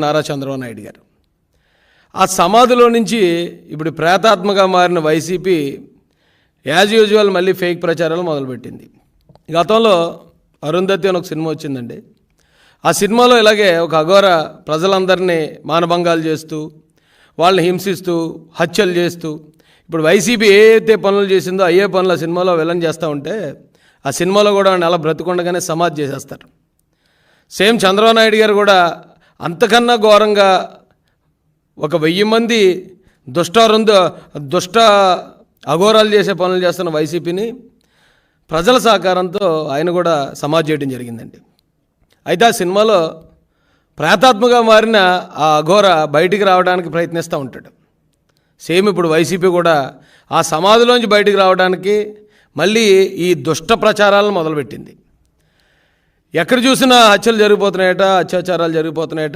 నారా చంద్రబాబు నాయుడు గారు. ఆ సమాధిలో నుంచి ఇప్పుడు ప్రేతాత్మగా మారిన వైసీపీ యాజ్ యూజువల్ మళ్ళీ ఫేక్ ప్రచారాలు మొదలుపెట్టింది. గతంలో అరుంధతి అని ఒక సినిమా వచ్చిందండి. ఆ సినిమాలో ఇలాగే ఒక అఘోర ప్రజలందరినీ మానభంగాలు చేస్తూ వాళ్ళని హింసిస్తూ హత్యలు చేస్తూ ఇప్పుడు వైసీపీ ఏ అయితే పనులు చేసిందో అయ్యే పనులు ఆ సినిమాలో విలన్ చేస్తూ ఉంటే ఆ సినిమాలో కూడా అలా బ్రతికుండగానే సమాధి చేసేస్తారు. సేమ్ చంద్రబాబు నాయుడు గారు కూడా అంతకన్నా ఘోరంగా 1000 మంది దుష్ట అఘోరాలు చేసే పనులు చేస్తున్న వైసీపీని ప్రజల సహకారంతో ఆయన కూడా సమాధి చేయడం జరిగిందండి. అయితే ఆ సినిమాలో ప్రేతాత్మగా మారిన ఆ అఘోర బయటికి రావడానికి ప్రయత్నిస్తూ ఉంటాడు. సేమ్ ఇప్పుడు వైసీపీ కూడా ఆ సమాధిలోంచి బయటికి రావడానికి మళ్ళీ ఈ దుష్ట ప్రచారాలను మొదలుపెట్టింది. ఎక్కడ చూసినా హత్యలు జరిగిపోతున్నాయట, అత్యాచారాలు జరిగిపోతున్నాయట.